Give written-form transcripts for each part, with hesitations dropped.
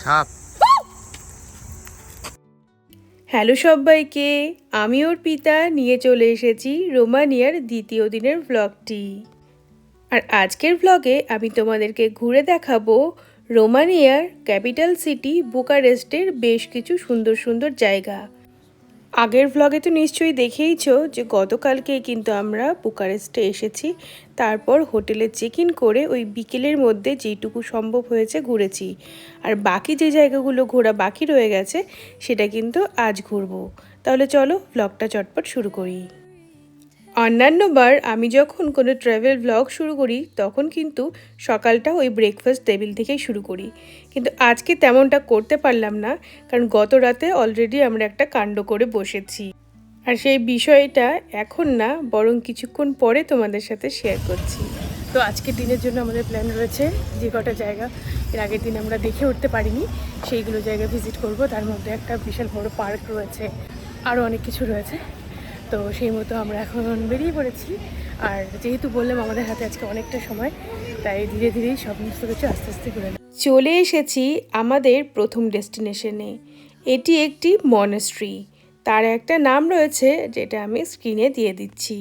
সাপ। হ্যালো সবাইকে, আমি অর্পিতা নিয়ে চলে এসেছি রোমানিয়ার দ্বিতীয় দিনের ভ্লগটি। আর আজকের ভ্লগে আমি তোমাদেরকে ঘুরে দেখাবো রোমানিয়ার ক্যাপিটাল সিটি বুকারেস্টের বেশ কিছু সুন্দর সুন্দর জায়গা। আগের ভ্লগে তো নিশ্চয়ই দেখেইছো যে গতকালকে কিন্তু আমরা বুকারেস্টে এসেছি, তারপর হোটেলে চেক ইন করে ওই বিকেলের মধ্যে যেটুকু সম্ভব হয়েছে ঘুরেছি। আর বাকি যে জায়গাগুলো ঘোরা বাকি রয়ে গেছে সেটা কিন্তু আজ ঘুরবো। তাহলে চলো ভ্লগটা চটপট শুরু করি। অন্যান্যবার আমি যখন কোনো ট্রাভেল ভ্লগ শুরু করি তখন কিন্তু সকালটা ওই ব্রেকফাস্ট টেবিল থেকেই শুরু করি, কিন্তু আজকে তেমনটা করতে পারলাম না, কারণ গত রাতে অলরেডি আমরা একটা কাণ্ড করে বসেছি। আর সেই বিষয়টা এখন না, বরং কিছুক্ষণ পরে তোমাদের সাথে শেয়ার করছি। তো আজকের দিনের জন্য আমাদের প্ল্যান রয়েছে যে কটা জায়গা এর আগের দিন আমরা দেখে উঠতে পারিনি সেইগুলো জায়গা ভিজিট করব। তার মধ্যে একটা বিশাল বড় পার্ক রয়েছে, আরও অনেক কিছু রয়েছে। তো সেই মতো আমরা এখন বেরিয়ে পড়েছি। আর যেহেতু বললাম আমাদের হাতে আজকে অনেকটা সময়, তাই ধীরে ধীরেই সমস্ত কিছু আস্তে আস্তে ঘুরে চলে এসেছি আমাদের প্রথম ডেস্টিনেশনে। এটি একটি মনাস্ট্রি, তার একটা নাম রয়েছে যেটা আমি স্ক্রিনে দিয়ে দিচ্ছি।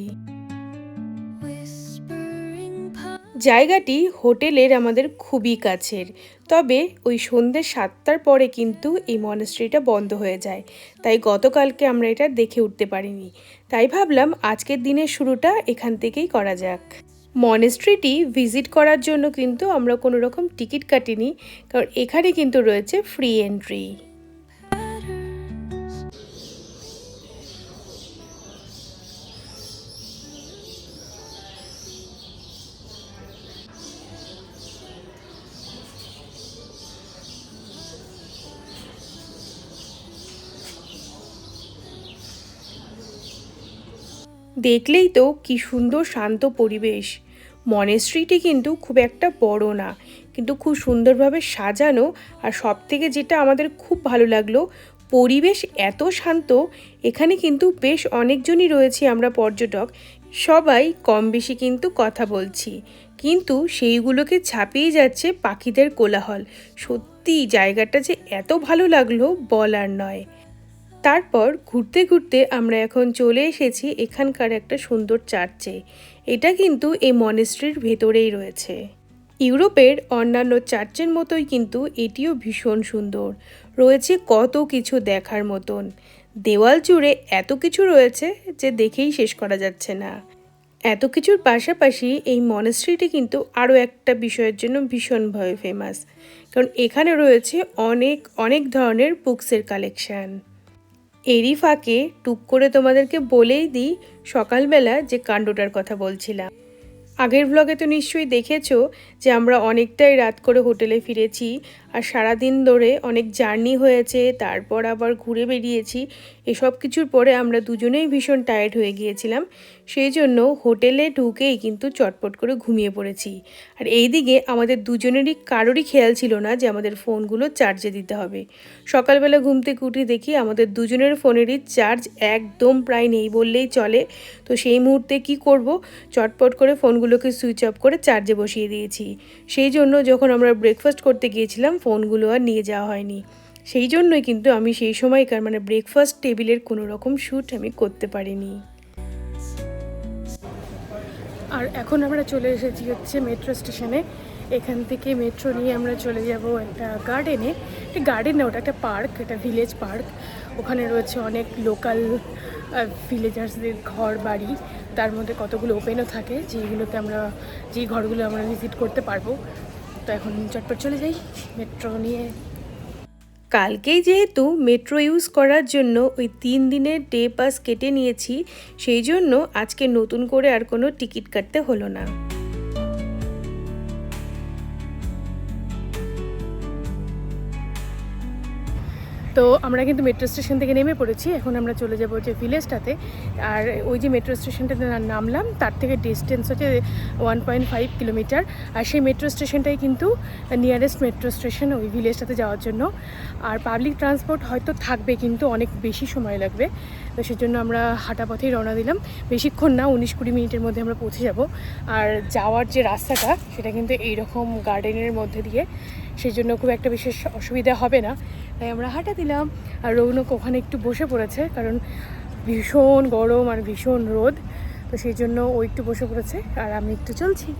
জায়গাটি হোটেলের আমাদের খুবই কাছের, তবে ওই সন্ধ্যে 7টার পরে কিন্তু এই মনাস্ট্রিটা বন্ধ হয়ে যায়, তাই গতকালকে আমরা এটা দেখে উঠতে পারিনি। তাই ভাবলাম আজকের দিনের শুরুটা এখান থেকেই করা যাক। মনাস্ট্রিটি ভিজিট করার জন্য কিন্তু আমরা কোনো রকম টিকিট কাটিনি, কারণ এখানে কিন্তু রয়েছে ফ্রি এন্ট্রি। দেখলেই তো কি সুন্দর শান্ত পরিবেশ। মনেস্ট্রিটি কিন্তু খুব একটা বড় না, কিন্তু খুব সুন্দরভাবে সাজানো। আর সব থেকে যেটা আমাদের খুব ভালো লাগলো, পরিবেশ এত শান্ত। এখানে কিন্তু বেশ অনেকজনই রয়েছি আমরা পর্যটক, সবাই কম বেশি কিন্তু কথা বলছি, কিন্তু সেইগুলোকে ছাপিয়ে যাচ্ছে পাখিদের কোলাহল। সত্যি জায়গাটা যে এত ভালো লাগলো বলার নয়। তারপর ঘুরতে ঘুরতে আমরা এখন চলে এসেছি এখানকার একটা সুন্দর চার্চে। এটা কিন্তু এই মনেস্ট্রির ভেতরেই রয়েছে। ইউরোপের অন্যান্য চার্চের মতোই কিন্তু এটিও ভীষণ সুন্দর, রয়েছে কত কিছু দেখার মতন। দেওয়াল জুড়ে এত কিছু রয়েছে যে দেখেই শেষ করা যাচ্ছে না। এত কিছুর পাশাপাশি এই মনেস্ট্রিটি কিন্তু আরও একটা বিষয়ের জন্য ভীষণভাবে ফেমাস, কারণ এখানে রয়েছে অনেক অনেক ধরনের বুকসের কালেকশান। এরই ফাঁকে টুক করে তোমাদেরকে বলেই দিই সকালবেলা যে কাণ্ডটার কথা বলছিলাম। আগের ব্লগে তো নিশ্চয়ই দেখেছো যে আমরা অনেকটাই রাত করে হোটেলে ফিরেছি, আর সারাদিন ধরে অনেক জার্নি হয়েছে, তারপর আবার ঘুরে বেরিয়েছি। এসব কিছুর পরে আমরা দুজনেই ভীষণ টায়ার্ড হয়ে গিয়েছিলাম, সেই জন্য হোটেলে ঢুকেই কিন্তু চটপট করে ঘুমিয়ে পড়েছি। আর এইদিকে আমাদের দুজনেরই কারোরই খেয়াল ছিল না যে আমাদের ফোনগুলো চার্জে দিতে হবে। সকালবেলা ঘুম থেকে উঠে দেখি আমাদের দুজনের ফোনেরই চার্জ একদম প্রায় নেই বললেই চলে। তো সেই মুহূর্তে কি করব, চটপট করে ফোনগুলোকে সুইচ অফ করে চার্জে বসিয়ে দিয়েছি। সেই জন্য যখন আমরা ব্রেকফাস্ট করতে গিয়েছিলাম ফোনগুলো আর নিয়ে যাওয়া হয়নি। সেই জন্যই কিন্তু আমি সেই সময়কার ব্রেকফাস্ট টেবিলের কোনো রকম শ্যুট আমি করতে পারিনি। আর এখন আমরা চলে এসেছি হচ্ছে মেট্রো স্টেশনে। এখান থেকে মেট্রো নিয়ে আমরা চলে যাব একটা গার্ডেনে। একটা গার্ডেন না, ওটা একটা পার্ক, এটা ভিলেজ পার্ক। ওখানে রয়েছে অনেক লোকাল ভিলেজার্সদের ঘর বাড়ি, তার মধ্যে কতগুলো ওপেনও থাকে যেই ঘরগুলো আমরা ভিজিট করতে পারবো। তো এখন চটপট চলে যাই মেট্রো নিয়ে। কালকেই যেহেতু মেট্রো ইউজ করার জন্য ওই 3 দিনের ডে পাস কেটে নিয়েছি, সেই জন্য আজকে নতুন করে আর কোনো টিকিট কাটতে হলো না। তো আমরা কিন্তু মেট্রো স্টেশন থেকে নেমে পড়েছি। এখন আমরা চলে যাব যে ভিলেজটাতে। আর ওই যে মেট্রো স্টেশনটাতে নামলাম তার থেকে ডিস্টেন্স হচ্ছে 1.5 কিলোমিটার। আর সেই মেট্রো স্টেশনটাই কিন্তু নিয়ারেস্ট মেট্রো স্টেশন ওই ভিলেজটাতে যাওয়ার জন্য। আর পাবলিক ট্রান্সপোর্ট হয়তো থাকবে, কিন্তু অনেক বেশি সময় লাগবে। তো সেজন্য আমরা হাঁটা পথেই রওনা দিলাম। বেশিক্ষণ না, 19-20 মিনিটের মধ্যে আমরা পৌঁছে যাব। আর যাওয়ার যে রাস্তাটা সেটা কিন্তু এইরকম গার্ডেনের মধ্যে দিয়ে, সেই জন্য খুব একটা বিশেষ অসুবিধা হবে না। তাই আমরা হাঁটা দিলাম। আর রৌনক ওখানে একটু বসে পড়েছে, কারণ ভীষণ গরম আর ভীষণ রোদ, তো সেই জন্য ও একটু বসে পড়েছে আর আমি একটু চলছি।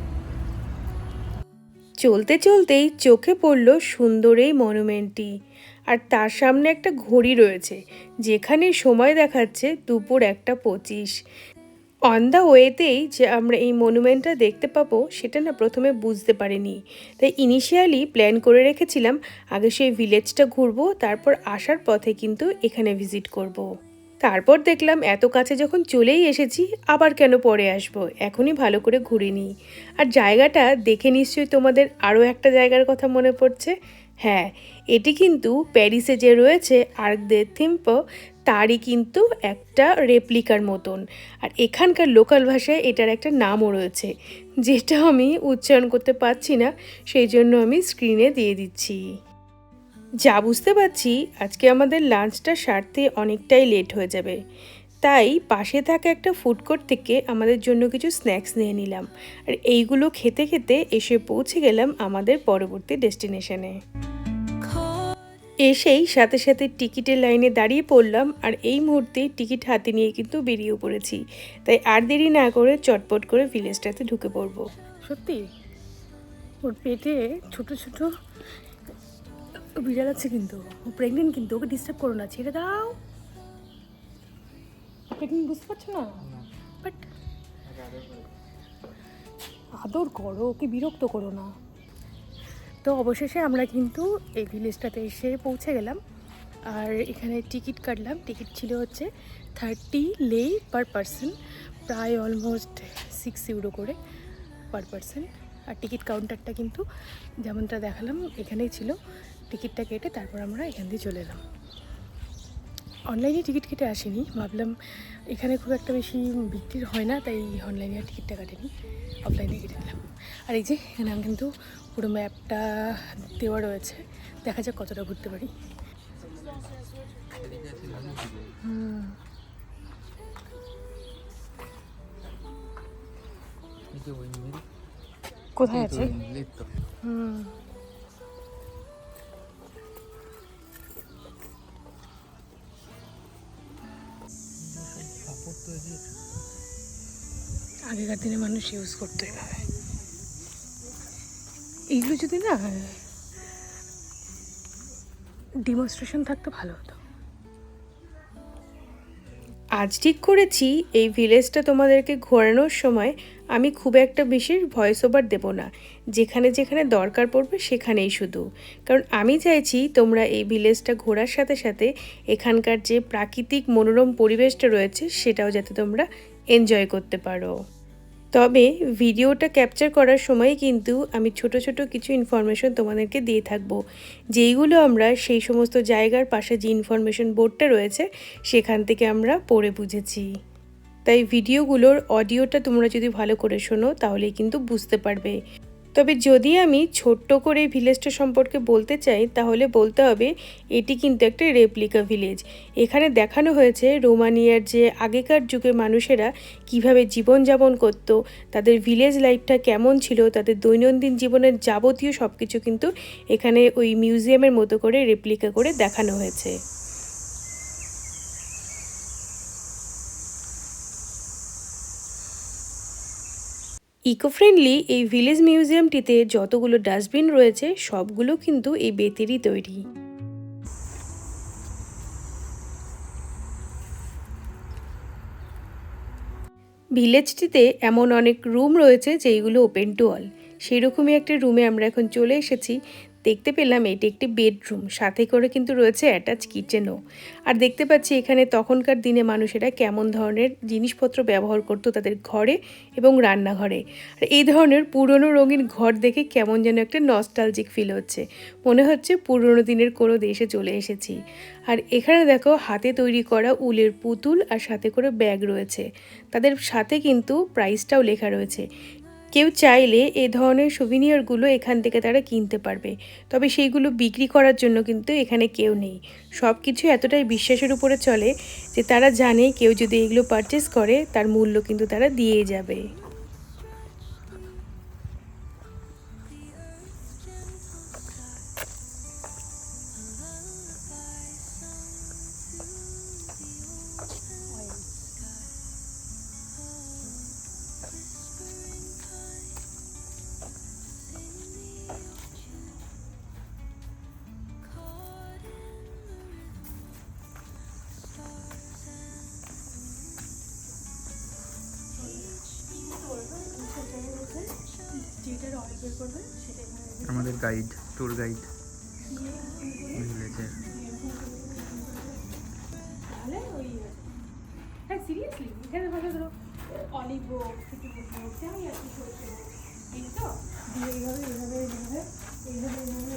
চলতে চলতেই চোখে পড়ল সুন্দর এই মনুমেন্টটি, আর তার সামনে একটা ঘড়ি রয়েছে যেখানে সময় দেখাচ্ছে দুপুর 1:25। অন দ্য ওয়েতেই যে আমরা এই মনুমেন্টটা দেখতে পাবো সেটা না প্রথমে বুঝতে পারিনি, তাই ইনিশিয়ালি প্ল্যান করে রেখেছিলাম আগে সেই ভিলেজটা ঘুরবো, তারপর আসার পথে কিন্তু এখানে ভিজিট করব। তারপর দেখলাম এত কাছে যখন চলেই এসেছি আবার কেন পরে আসবো, এখনই ভালো করে ঘুরে নিই। আর জায়গাটা দেখে নিশ্চয়ই তোমাদের আরও একটা জায়গার কথা মনে পড়ছে। হ্যাঁ, এটি কিন্তু প্যারিসে যে রয়েছে আর্ক দে থিম্পো, তারই কিন্তু একটা রেপ্লিকার মতন। আর এখানকার লোকাল ভাষায় এটার একটা নামও রয়েছে, যেটা আমি উচ্চারণ করতে পারছি না, সেই জন্য আমি স্ক্রিনে দিয়ে দিচ্ছি। যা বুঝতে পারছি আজকে আমাদের লাঞ্চটা সারতে অনেকটাই লেট হয়ে যাবে, তাই পাশে থাকা একটা ফুড কোর্ট থেকে আমাদের জন্য কিছু স্ন্যাক্স নিয়ে নিলাম। আর এইগুলো খেতে খেতে এসে পৌঁছে গেলাম আমাদের পরবর্তী ডেস্টিনেশনে। এসেই সাথে সাথে টিকিটের লাইনে দাঁড়িয়ে পড়লাম, আর এই মুহূর্তে টিকিট হাতে নিয়ে কিন্তু বেরিয়ে পড়েছি। তাই আর দেরি না করে চটপট করে ভিলেজটাতে ঢুকে পড়বো। সত্যি ওর পেটে ছোট ছোট বিড়াল আছে, কিন্তু ও প্রেগনেন্ট, কিন্তু ওকে ডিস্টার্ব করো না, ছেড়ে দাও। প্রেগনেন্ট বুঝতে পারছো না, বাট আদর করো, ওকে বিরক্ত করো না। তো অবশেষে আমরা কিন্তু এই ভিলেজটাতে এসে পৌঁছে গেলাম, আর এখানে টিকিট কাটলাম। টিকিট ছিল হচ্ছে 30 লে পার পারসন, প্রায় অলমোস্ট 6 ইউরো করে পার পারসন। আর টিকিট কাউন্টারটা কিন্তু যেমনটা দেখালাম এখানেই ছিল। টিকিটটা কেটে তারপর আমরা এখান দিয়ে চলে এলাম। অনলাইনে টিকিট কেটে আসিনি, ভাবলাম এখানে খুব একটা বেশি বিক্রি হয় না, তাই অনলাইনে আর টিকিটটা কাটেনি, অফলাইনে কেটে দিলাম। আর এই যে এখানে কিন্তু পুরো ম্যাপটা দেওয়া রয়েছে, দেখা যাক কতটা ঘুরতে পারি। কোথায় আছে? আগেকার দিনে মানুষ ইউজ করতো এভাবে। এইগুলো যদি না ডেমনস্ট্রেশন থাকতো ভালো হতো। আজ ঠিক করেছি এই ভিলেজটা তোমাদেরকে ঘোরানোর সময় আমি খুব একটা বিশেষ ভয়েস ওভার দেবো না, যেখানে যেখানে দরকার পড়বে সেখানেই শুধু। কারণ আমি চাইছি তোমরা এই ভিলেজটা ঘোরার সাথে সাথে এখানকার যে প্রাকৃতিক মনোরম পরিবেশটা রয়েছে সেটাও যাতে তোমরা এনজয় করতে পারো। তবে ভিডিওটা ক্যাপচার করার সময় কিন্তু আমি ছোট ছোট কিছু ইনফরমেশন তোমাদেরকে দিয়ে থাকবো, যেইগুলো আমরা সেই সমস্ত জায়গার পাশে যে ইনফরমেশন বোর্ডটা রয়েছে সেখান থেকে আমরা পড়ে বুঝেছি। তাই ভিডিওগুলোর অডিওটা তোমরা যদি ভালো করে শোনো তাহলেই কিন্তু বুঝতে পারবে। তবে যদি আমি ছোট্ট করে ভিলেজটা সম্পর্কে বলতে চাই তাহলে বলতে হবে এটি কিন্তু একটা রেপ্লিকা ভিলেজ। এখানে দেখানো হয়েছে রোমানিয়ার যে আগেকার যুগের মানুষেরা কিভাবে জীবনযাপন করতো, তাদের ভিলেজ লাইফটা কেমন ছিল, তাদের দৈনন্দিন জীবনের যাবতীয় সব কিছু কিন্তু এখানে ওই মিউজিয়ামের মতো করে রেপ্লিকা করে দেখানো হয়েছে। ইকো ফ্রেন্ডলি এই ভিলেজ মিউজিয়ামটিতে যতগুলো ডাস্টবিন রয়েছে সবগুলো কিন্তু এই বেতেরই তৈরি। ভিলেজটিতে এমন অনেক রুম রয়েছে যেইগুলো ওপেন টু অল, সেরকমই একটা রুমে আমরা এখন চলে এসেছি। দেখতে পেলাম এটি একটি বেডরুম, সাথে করে কিন্তু রয়েছে অ্যাটাচ কিচেনও। আর দেখতে পাচ্ছি এখানে তখনকার দিনে মানুষেরা কেমন ধরনের জিনিসপত্র ব্যবহার করতো তাদের ঘরে এবং রান্নাঘরে। আর এই ধরনের পুরনো রঙিন ঘর দেখে কেমন যেন একটা নস্টালজিক ফিল হচ্ছে, মনে হচ্ছে পুরনো দিনের কোনো দেশে চলে এসেছি। আর এখানে দেখো হাতে তৈরি করা উলের পুতুল আর সাথে করে ব্যাগ রয়েছে, তাদের সাথে কিন্তু প্রাইসটাও লেখা রয়েছে। কেউ চাইলে এ ধরনের সুভিনিয়ারগুলো এখান থেকে তারা কিনতে পারবে, তবে সেইগুলো বিক্রি করার জন্য কিন্তু এখানে কেউ নেই। সব কিছু এতটাই বিশ্বাসের উপরে চলে যে তারা জানে কেউ যদি এগুলো পারচেস করে তার মূল্য কিন্তু তারা দিয়ে যাবে। করবে সেটা এখানে আমাদের গাইড, ট্যুর গাইড ভিলেজের। তাহলে ওই হ্যাঁ সিরিয়াসলি এখানে ভালো ধরো অলিভ হোক কিছু হোক যাই আর কি করছে এই তো দিয়ে এইভাবে এইভাবে এইভাবে এইভাবে এইভাবে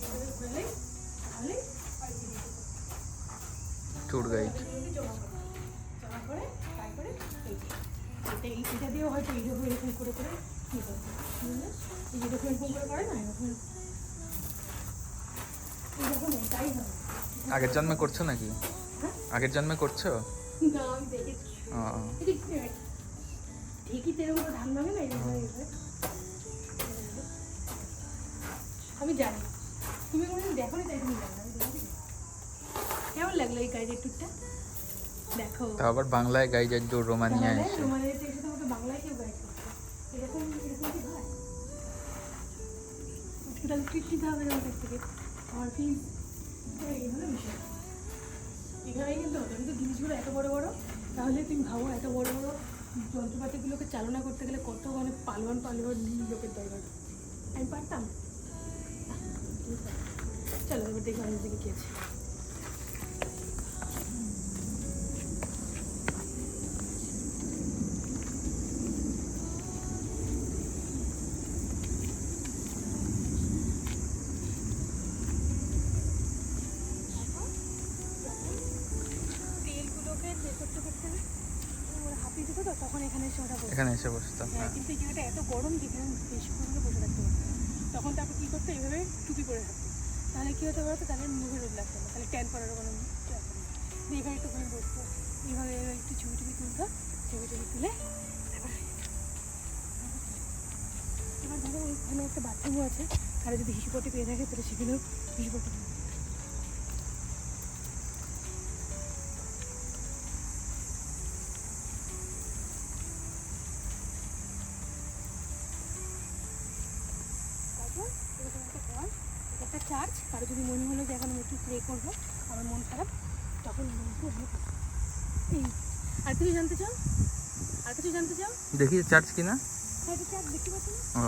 এইভাবে ঘুরালে তাহলে ট্যুর গাইড জমা করে তারপরে এটা দিয়েও হয়তো এইরকম এরকম করে করে কী করতে এই যেরকম এরকম করে করে না এরকম এইরকম এটাই হবে। আগের জন্মে করছো নাকি? হ্যাঁ আগের জন্মে করছো? না আমি দেখেছি ও ঠিকই এরকম ধান ভাঙে না এইভাবে এইভাবে আমি জানি তুমি কোনোদিন দেখো নি তাই তুমি জানো আমি দেখি। কেমন লাগলো এই গাইডের ট্যুরটা? দেখো তা আবার বাংলায় গাইডের ট্যুর, রোমানিয়া এসে। রোমানিয়াতে এসে তোমাকে বাংলায় কেউ গাইড করছে এরকম এরকম কি হয়? হসপিটাল ট্রিট নিতে হবে আমার কাছ থেকে আমার ফিজ এই হলো বিষয়। এখানেই কিন্তু হতো কিন্তু জিনিসগুলো এত বড় বড় তাহলে তুমি ভাবো এত বড় বড় যন্ত্রপাতিগুলোকে চালনা করতে গেলে কত মানে পালোয়ান পালোয়ান লোকের দরকার। আমি পারতাম? চলো এবার দেখি অনেক দিকে কী আছে। তেলগুলোকে বের করতে করতে ওরা হাঁপিয়ে যেত তো তখন এখানে এসে ওরা বসে। এখানে এসে বসতাম। হ্যাঁ কিন্তু এই জায়গাটা এত গরম যেখানে বেশি পর্যন্ত বসে থাকতে পারতো না। তখন তারপর কী করতো এইভাবে টুপি পরে থাকতো তাহলে কী হতে পারতো তাদের মুখে রোদ লাগতো না তাহলে ট্যান পরারও কোনো এখানে একটুখানি বসতো এইভাবে একটু ছবি টবি তুলতো ছবি টবি তুলে এবার ধরো ওইখানে একটা বাথরুমও আছে আর যদি হিসুপটি পেয়ে থাকে তাহলে সেখানেও হিসুপটি একটা চার্চ কারো যদি মনে হলো যে এখন আমি একটু প্রে করবো আমার মন খারাপ তখন এই আর কিছু জানতে চাও? আর কিছু জানতে চাও? দেখি চার্জ কিনা। হ্যাঁ এটা চার্চ দেখতে পাচ্ছ না? ও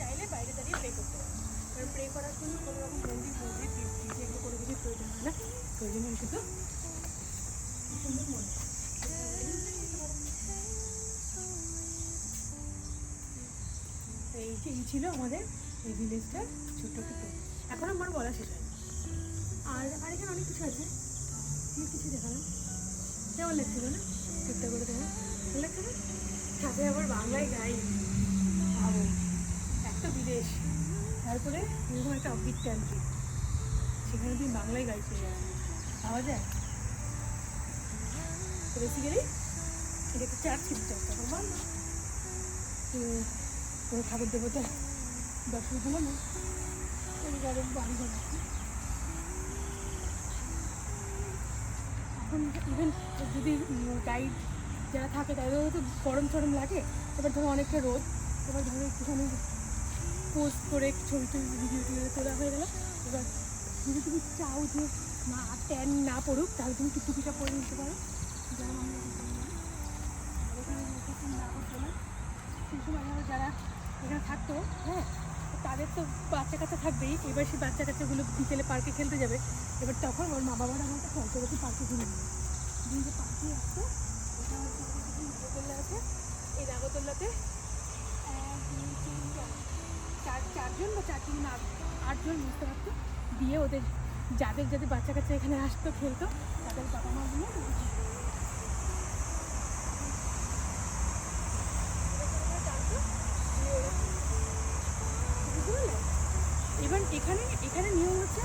চাইলে বাইরে দাঁড়িয়ে প্রে করতে পারো এবার প্রে করার জন্য কোনো রকম মন্দির মন্দির এগুলো কোনো কিছু প্রয়োজন হয় না প্রয়োজন হয় শুধু সুন্দর মন্দির। এই ছিল আমাদের এই ভিলেজটার ছোট্ট একটু ট্যুর। এখন আমার বলা শেষ হয় আর আর এখানে অনেক কিছু আছে অনেক কিছু দেখালাম কেমন লাগছিল না টুকটা করে দেখো ভালো লাগছে না সাথে আবার বাংলায় গাই ভাবো একটা বিদেশ তারপরে এরকম একটা অফবিট কান্ট্রি সেখানে তুমি বাংলায় গাইছে পাওয়া যায় তো বেসিক্যালি এটা একটা চার্চ কিন্তু চার্চটা তো বল কোনো ঠাকুর দেবতা দর্শন হলো না ওই গরম বাড়ি ঘর এখন ইভেন যদি গাইড যারা থাকে তাদেরও তো গরম টরম লাগে এবার ধরো অনেকটা রোদ এবার ধরো একটুখানি পোস্ট করে ছবি টবি ভিডিও টিডিও তোলা হয়ে গেলো এবার যদি তুমি চাও যে না ট্যান না পড়ুক তাহলে তুমি টুপিটা পরে নিতে পারো যেমন আমি না করতো না সেই সময় আমরা যারা এখানে থাকতো হ্যাঁ তাদের তো বাচ্চা কাচ্চা থাকবেই এবার সেই বাচ্চা কাচ্চাগুলো বিকেলে পার্কে খেলতে যাবে এবার তখন ওর মা বাবারা আমাকে চলতে পার্কে ঘুরে নেবে দুই যে পার্কে আসতো এটা হচ্ছে নাগরদোল্লা আছে এই নাগরদোল্লাতে চারজন বা 4 না 8জন বুঝতে পারতো দিয়ে ওদের যাদের যাদের বাচ্চা কাচ্চা এখানে আসতো খেলতো তাদের বাবা মাগুলো এবার এখানে নিয়ম হচ্ছে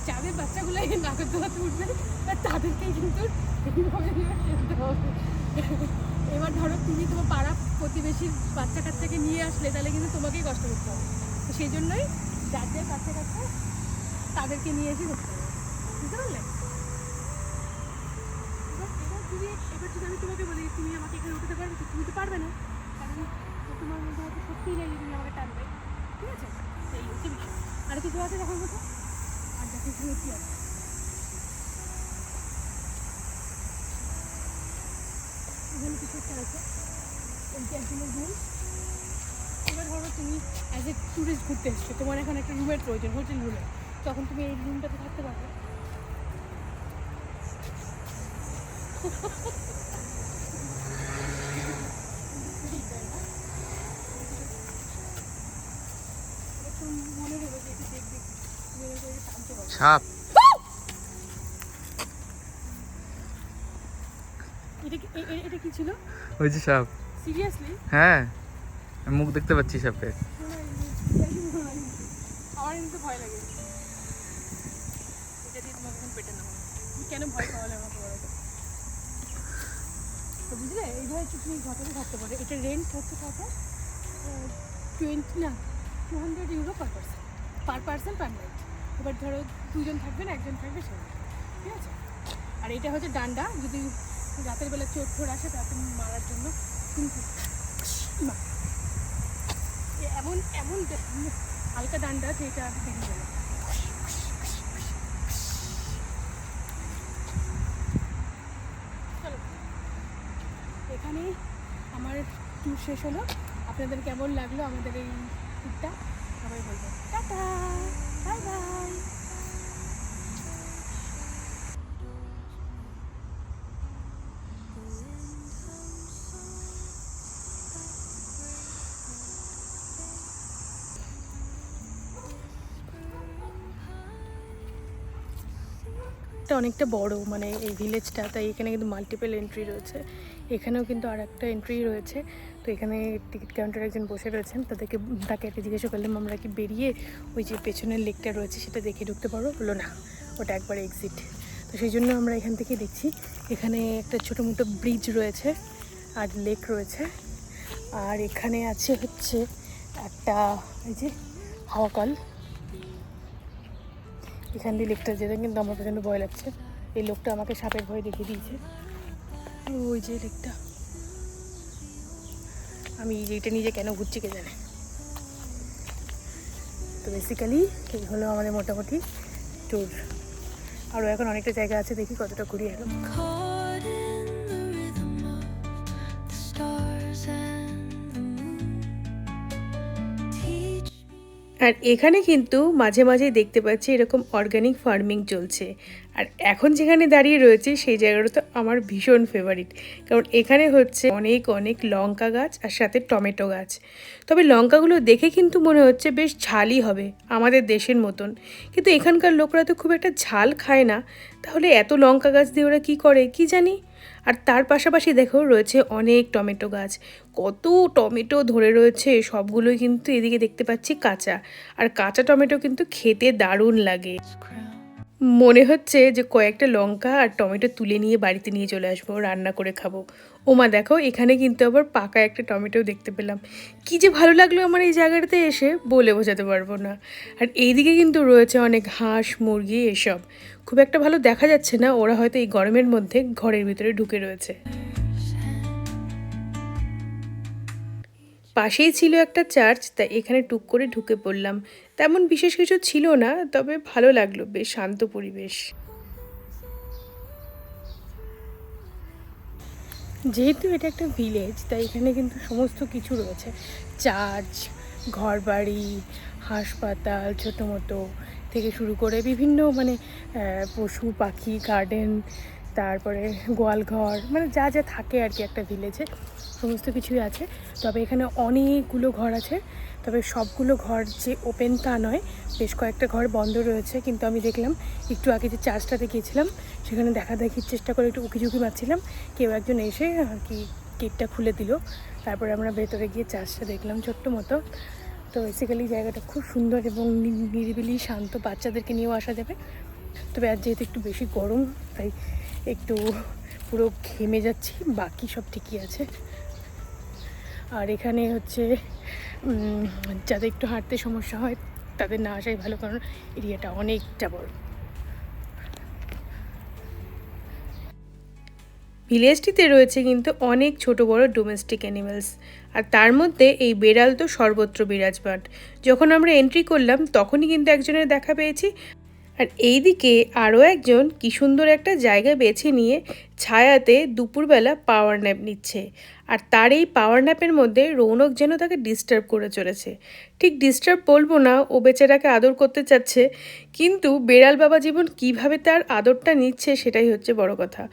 যাদের বাচ্চাগুলো এই নাগরদোলাতে উঠবে তাদেরকেই কিন্তু এইভাবে খেলতে হবে এবার ধরো তুমি তোমার পাড়া প্রতিবেশীর বাচ্চা কাচ্চাকে নিয়ে আসলে তাহলে কিন্তু তোমাকেই কষ্ট করতে হবে তো সেই জন্যই যাদের বাচ্চা কাচ্চা তাদেরকে নিয়ে এসে করতে হবে, বুঝতে পারলে? এবার যদি আমি তোমাকে বলি তুমি আমাকে এখানে উঠতে পারবে, তুমি তো পারবে না, কারণ তোমার মধ্যে হয়তো সত্যিই নেই তুমি আমাকে টানবে, ঠিক আছে? এই হচ্ছে বিষয়। আর কিছু আছে দেখার মতো? আর দেখো এখানে কি আছে, এখানে কিছু একটা আছে, ওইটা একজনের রুম। এবার ধরো তুমি অ্যাজ এ ট্যুরিস্ট ঘুরতে এসছো, তোমার এখন একটা রুমের প্রয়োজন, হোটেল রুমে, তখন তুমি এই রুমটাতে থাকতে পারবে। মনে হলো যে এটা দেখবে, টানতে পারবে। সাপ। এটা কি ছিল? ওই যে সাপ। সিরিয়াসলি? হ্যাঁ, আমি মুখ দেখতে পাচ্ছি সাপের। আমার কিন্তু ভয় লাগে, এটা দিয়ে তোমাকে এখন পেটে নেওয়া। তুমি কেন ভয় পাওয়ালে আমাকে বলো তো? তো বুঝলে, এইভাবে তুমি ঘটাতে থাকতে পারো। এটা রেন্ট হচ্ছে কত? 200 euro per person per night. এবার ধরো দুজন থাকবেন, একজন থাকবে সে, ঠিক আছে? আর এটা হচ্ছে ডান্ডা, যদি রাতের বেলা চোর ঠোর আসে তাকে মারার জন্য। কিন্তু এমন এমন হালকা ডান্ডা যেটা দেখে যাবে। চলো, এখানেই আমার ট্যুর শেষ হলো। আপনাদের কেমন লাগলো আমাদের এই ট্যুরটা সবাই বলবেন। Tata, bye by. এটা অনেকটা বড়, মানে এই ভিলেজটা, তাই এখানে কিন্তু মাল্টিপল এন্ট্রি রয়েছে। এখানেও কিন্তু আর একটা এন্ট্রি রয়েছে। তো এখানে টিকিট কাউন্টার একজন বসে রয়েছেন, তাকে একটা জিজ্ঞাসা করলাম আমরা কি বেরিয়ে ওই যে পেছনের লেকটা রয়েছে সেটা দেখে ঢুকতে পারবো? বললো না, ওটা একবার এক্সিট। তো সেই জন্য আমরা এখান থেকে দেখছি। এখানে একটা ছোটো মোটো ব্রিজ রয়েছে আর লেক রয়েছে। আর এখানে আছে হচ্ছে একটা এই যে হাওয়া কল। এখান দিয়ে লেকটা যেতে কিন্তু আমার প্রচণ্ড ভয় লাগছে। এই লোকটা আমাকে সাপের ভয় দেখিয়ে দিয়েছে। ওই যে লেকটা, আমি এইটা নিজে কেন ঘুরছি কে জানে। তো বেসিক্যালি এই হলো আমাদের মোটামুটি ট্যুর। আরও এখন অনেকটা জায়গা আছে, দেখি কতটা ঘুরিয়ে এলো। আর এখানে কিন্তু মাঝে মাঝে দেখতে পাচ্ছি এরকম অর্গানিক ফার্মিং চলছে। আর এখন যেখানে দাঁড়িয়ে রয়েছে সেই জায়গাটা তো আমার ভীষণ ফেভারিট, কারণ এখানে হচ্ছে অনেক অনেক লঙ্কা গাছ আর সাথে টমেটো গাছ। তবে লঙ্কাগুলো দেখে কিন্তু মনে হচ্ছে বেশ ঝালই হবে আমাদের দেশের মতন, কিন্তু এখানকার লোকরা তো খুব একটা ঝাল খায় না। তাহলে এত লঙ্কা গাছ দিয়ে ওরা কী করে কি জানি। আর তার পাশাপাশি দেখো রয়েছে অনেক টমেটো গাছ, কত টমেটো ধরে রয়েছে, সবগুলোই কিন্তু এদিকে দেখতে পাচ্ছি কাঁচা। আর কাঁচা টমেটো কিন্তু খেতে দারুণ লাগে। মনে হচ্ছে যে কয়েকটা লঙ্কা আর টমেটো তুলে নিয়ে বাড়িতে নিয়ে চলে আসবো, রান্না করে খাবো। ওমা দেখো, এখানে কিন্তু আবার পাকা একটা টমেটো দেখতে পেলাম। কি যে ভালো লাগলো আমার এই জায়গাটাতে এসে, বলে বোঝাতে পারবো না। আর এইদিকে কিন্তু রয়েছে অনেক হাঁস মুরগি, এসব খুব একটা ভালো দেখা যাচ্ছে না, ওরা হয়তো এই গরমের মধ্যে ঘরের ভিতরে ঢুকে রয়েছে। পাশেই ছিল একটা চার্চ, তাই এখানে টুক করে ঢুকে পড়লাম। তেমন বিশেষ কিছু ছিল না, তবে ভালো লাগলো, বেশ শান্ত পরিবেশ। যেহেতু এটা একটা ভিলেজ, তাই এখানে কিন্তু সমস্ত কিছু রয়েছে, চার্চ, ঘরবাড়ি, হাসপাতাল, ছোটো মোটো থেকে শুরু করে বিভিন্ন মানে পশু পাখি, গার্ডেন, তারপরে গোয়ালঘর, মানে যা যা থাকে আর কি একটা ভিলেজে, সমস্ত কিছুই আছে। তবে এখানে অনেকগুলো ঘর আছে, তবে সবগুলো ঘর যে ওপেন তা নয়, বেশ কয়েকটা ঘর বন্ধ রয়েছে। কিন্তু আমি দেখলাম একটু আগে যে চার্চটাতে গিয়েছিলাম সেখানে দেখার চেষ্টা করে একটু উকিঝুঁকি মারছিলাম, কেউ একজন এসে আর কি গেটটা খুলে দিল। তারপরে আমরা ভেতরে গিয়ে চার্চটা দেখলাম ছোট্ট মতো। তো বেসিক্যালি জায়গাটা খুব সুন্দর এবং নিরিবিলি শান্ত, বাচ্চাদেরকে নিয়েও আসা যাবে। তবে আজ যেহেতু একটু বেশি গরম, তাই একটু পুরো ঘেমে যাচ্ছি, বাকি সব ঠিকই আছে। আর এখানে হচ্ছে যাদের একটু হাঁটতে সমস্যা হয় তাদের না আসাই ভালো, কারণ এরিয়াটা অনেকটা বড়। ভিলেজটিতে রয়েছে কিন্তু অনেক ছোট বড় ডোমেস্টিক অ্যানিমালস, আর তার মধ্যে এই বেড়াল তো সর্বত্র বিরাজমান। যখন আমরা এন্ট্রি করলাম তখনই কিন্তু একজনের দেখা পেয়েছি, আর এই দিকে আরও একজন কি সুন্দর একটা জায়গা বেছে নিয়ে ছায়াতে দুপুরবেলা পাওয়ার ন্যাপ নিচ্ছে। আর তার এই পাওয়ার ন্যাপের মধ্যে রৌনক যেন তাকে ডিস্টার্ব করে চলেছে। ঠিক ডিস্টার্ব বলবো না, ও বেচারাকে আদর করতে চাচ্ছে, কিন্তু বেড়াল বাবা জীবন কিভাবে তার আদরটা নিচ্ছে সেটাই হচ্ছে বড় কথা।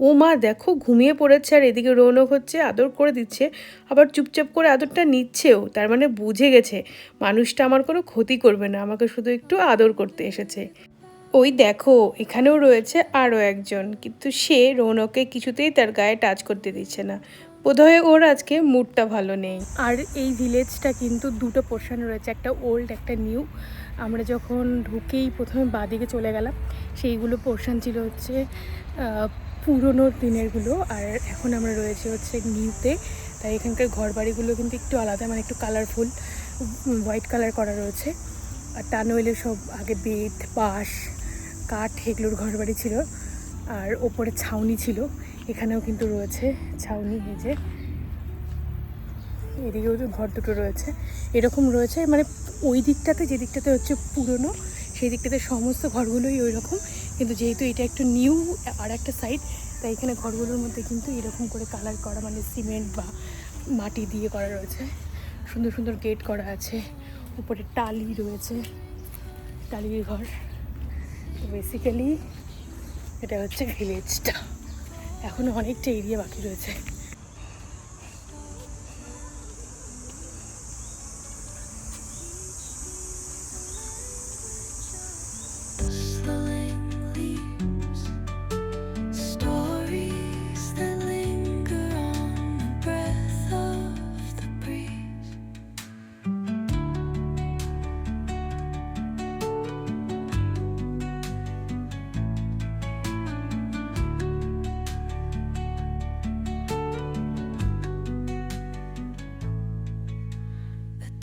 ও মা দেখো, ঘুমিয়ে পড়েছে, আর এদিকে রৌনক হচ্ছে আদর করে দিচ্ছে, আবার চুপচাপ করে আদরটা নিচ্ছেও। তার মানে বুঝে গেছে মানুষটা আমার কোনো ক্ষতি করবে না, আমাকে শুধু একটু আদর করতে এসেছে। ওই দেখো, এখানেও রয়েছে আরও একজন, কিন্তু সে রৌনককে কিছুতেই তার গায়ে টাচ করতে দিচ্ছে না। বোধহয় ওর আজকে মুডটা ভালো নেই। আর এই ভিলেজটা কিন্তু দুটো পোর্শন রয়েছে, একটা ওল্ড একটা নিউ। আমরা যখন ঢুকেই প্রথমে বাঁদিকে চলে গেলাম, সেইগুলো পোর্শন ছিল হচ্ছে পুরনো দিনেরগুলো, আর এখন আমরা রয়েছে হচ্ছে নিউতে। তাই এখানকার ঘর বাড়িগুলো কিন্তু একটু আলাদা, মানে একটু কালারফুল, হোয়াইট কালার করা রয়েছে। আর তা নইলে সব আগে বেত বাঁশ কাঠ এগুলোর ঘর বাড়ি ছিল, আর ওপরে ছাউনি ছিল। এখানেও কিন্তু রয়েছে ছাউনি, এই যে এদিকেও তো ঘর দুটো রয়েছে, এরকম রয়েছে। মানে ওই দিকটাতে, যে দিকটাতে হচ্ছে পুরনো, সেই দিকটাতে সমস্ত ঘরগুলোই ওই রকম, কিন্তু যেহেতু এটা একটু নিউ আর একটা সাইড, তাই এখানে ঘরগুলোর মধ্যে কিন্তু এরকম করে কালার করা, মানে সিমেন্ট বা মাটি দিয়ে করা রয়েছে। সুন্দর সুন্দর গেট করা আছে, উপরে টালি রয়েছে, টালির ঘর। তো বেসিক্যালি এটা হচ্ছে ভিলেজটা, এখনও অনেকটা এরিয়া বাকি রয়েছে।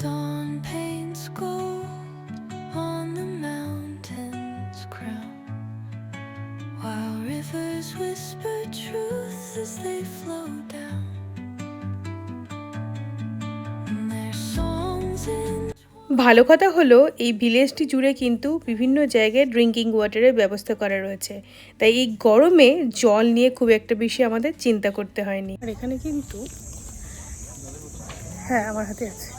Dawn paints gold on the mountain's crown, while rivers whisper truth as they flow down. And their songs in ভালো কথা হলো এই ভিলেজটি জুড়ে কিন্তু বিভিন্ন জায়গায় ড্রিঙ্কিং ওয়াটারের ব্যবস্থা করা রয়েছে, তাই এই গরমে জল নিয়ে খুব একটা বেশি আমাদের চিন্তা করতে হয়নি। আর এখানে কিন্তু, হ্যাঁ আমার হাতে আছে,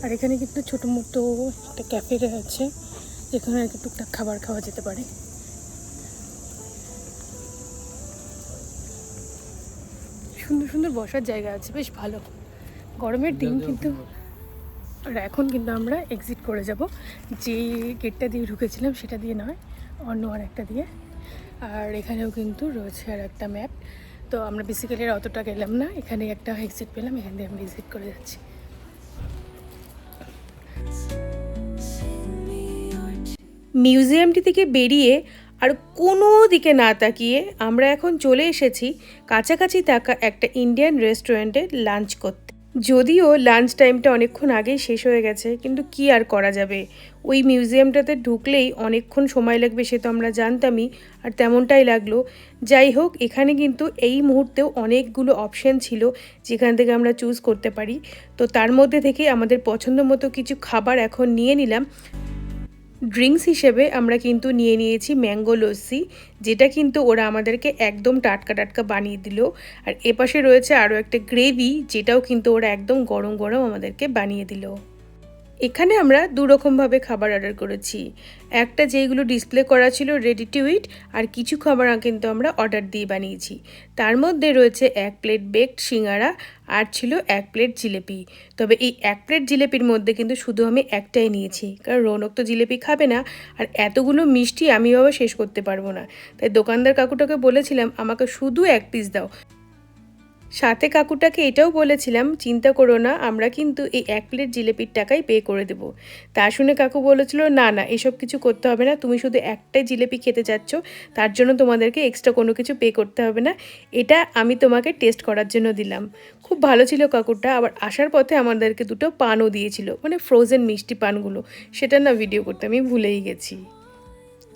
আর এখানে কিন্তু ছোটো মতো একটা ক্যাফে আছে, যেখানে আর কি টুকটাক খাবার খাওয়া যেতে পারে। সুন্দর সুন্দর বসার জায়গা আছে, বেশ ভালো গরমের দিন। কিন্তু আর এখন কিন্তু আমরা এক্সিট করে যাব, যে গেটটা দিয়ে ঢুকেছিলাম সেটা দিয়ে নয়, অন্য আর একটা দিয়ে। আর এখানেও কিন্তু রয়েছে আর একটা ম্যাপ। তো আমরা বেসিক্যালি অতটা গেলাম না, এখানে একটা এক্সিট পেলাম, এখান দিয়ে আমরা এক্সিট করে যাচ্ছি। মিউজিয়ামটি থেকে বেরিয়ে আর কোনো দিকে না তাকিয়ে আমরা এখন চলে এসেছি কাছাকাছি থাকা একটা ইন্ডিয়ান রেস্টুরেন্টে লাঞ্চ করতে। যদিও লাঞ্চ টাইমটা অনেকক্ষণ আগেই শেষ হয়ে গেছে, কিন্তু কি আর করা যাবে, ওই মিউজিয়ামটাতে ঢুকলেই অনেকক্ষণ সময় লাগবে সে তো আমরা জানতামই, আর তেমনটাই লাগলো। যাই হোক, এখানে কিন্তু এই মুহূর্তেও অনেকগুলো অপশান ছিল যেখান থেকে আমরা চুজ করতে পারি। তো তার মধ্যে থেকে আমাদের পছন্দ মতো কিছু খাবার এখন নিয়ে নিলাম। ড্রিঙ্কস হিসেবে আমরা কিন্তু নিয়ে নিয়েছি ম্যাঙ্গো লস্যি, যেটা কিন্তু ওরা আমাদেরকে একদম টাটকা টাটকা বানিয়ে দিল। আর এপাশে রয়েছে আরও একটা গ্রেভি, যেটাও কিন্তু ওরা একদম গরম গরম আমাদেরকে বানিয়ে দিল। এখানে আমরা দুরকমভাবে খাবার অর্ডার করেছি, একটা যেইগুলো ডিসপ্লে করা ছিল রেডি টু ইট, আর কিছু খাবার কিন্তু আমরা অর্ডার দিয়ে বানিয়েছি। তার মধ্যে রয়েছে 1 প্লেট বেকড সিঙ্গারা, আর ছিল 1 প্লেট জিলেপি। তবে এই 1 প্লেট জিলেপির মধ্যে কিন্তু শুধু আমি একটাই নিয়েছি, কারণ রৌনক তো জিলেপি খাবে না, আর এতগুলো মিষ্টি আমি বাবা শেষ করতে পারবো না। তাই দোকানদার কাকুটাকে বলেছিলাম আমাকে শুধু 1 পিস দাও। সাথে কাকুটাকে এটাও বলেছিলাম চিন্তা করো না, আমরা কিন্তু এই 1 প্লেট জিলেপির টাকাই পে করে দেব। তা শুনে কাকু বলেছিল না না এসব কিছু করতে হবে না, তুমি শুধু একটাই জিলেপি খেতে চাচ্ছ, তার জন্য তোমাদেরকে এক্সট্রা কোনো কিছু পে করতে হবে না, এটা আমি তোমাকে টেস্ট করার জন্য দিলাম। খুব ভালো ছিল কাকুটা। আবার আসার পথে আমাদেরকে 2টো পানও দিয়েছিল, মানে ফ্রোজেন মিষ্টি পানগুলো, সেটা না ভিডিও করতে আমি ভুলেই গেছি।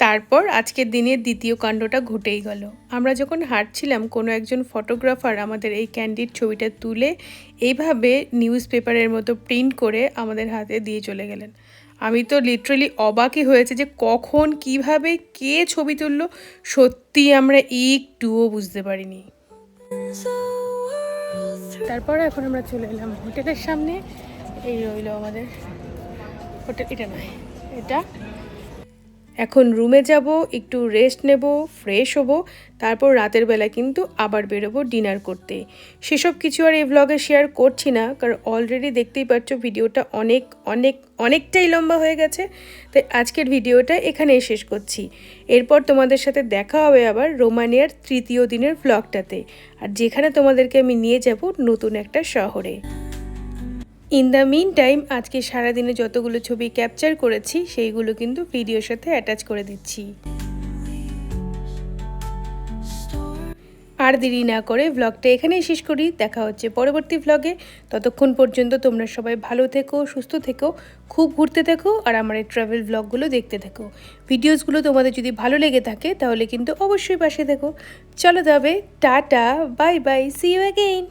তারপর আজকের দিনের দ্বিতীয় কাণ্ডটা ঘটেই গেল। আমরা যখন হাঁটছিলাম কোনো একজন ফটোগ্রাফার আমাদের এই ক্যান্ডির ছবিটা তুলে এইভাবে নিউজ পেপারের মতো প্রিন্ট করে আমাদের হাতে দিয়ে চলে গেলেন। আমি তো লিটারালি অবাকই হয়েছে যে কখন কিভাবে কে ছবি তুললো, সত্যি আমরা একটুও বুঝতে পারিনি। তারপর এখন আমরা চলে এলাম হোটেলের সামনে। এই রইল আমাদের হোটেল, এটা নয় এটা। এখন রুমে যাব, একটু রেস্ট নেব, ফ্রেশ হব, তারপর রাতের বেলা কিন্তু আবার বেরোবো ডিনার করতে। সেসব কিছু আর এই ভ্লগে শেয়ার করছি না, কারণ অলরেডি দেখতেই পাচ্ছ ভিডিওটা অনেকটাই লম্বা হয়ে গেছে। তাই আজকের ভিডিওটা এখানেই শেষ করছি। এরপর তোমাদের সাথে দেখা হবে আবার রোমানিয়ার 3য় দিনের ভ্লগটাতে, আর যেখানে তোমাদেরকে আমি নিয়ে যাব নতুন একটা শহরে। ইন দ্য মিন টাইম আজকে সারাদিনে যতগুলো ছবি ক্যাপচার করেছি সেইগুলো কিন্তু ভিডিওর সাথে অ্যাটাচ করে দিচ্ছি। আর দেরি না করে ভ্লগটা এখানেই শেষ করি। দেখা হচ্ছে পরবর্তী ভ্লগে। ততক্ষণ পর্যন্ত তোমরা সবাই ভালো থেকো, সুস্থ থেকো, খুব ঘুরতে থেকো, আর আমার এই ট্রাভেল ভ্লগগুলো দেখতে থেকো। ভিডিওসগুলো তোমাদের যদি ভালো লেগে থাকে তাহলে কিন্তু অবশ্যই পাশে থেকো। চলো তবে, tata, bye bye, see you again.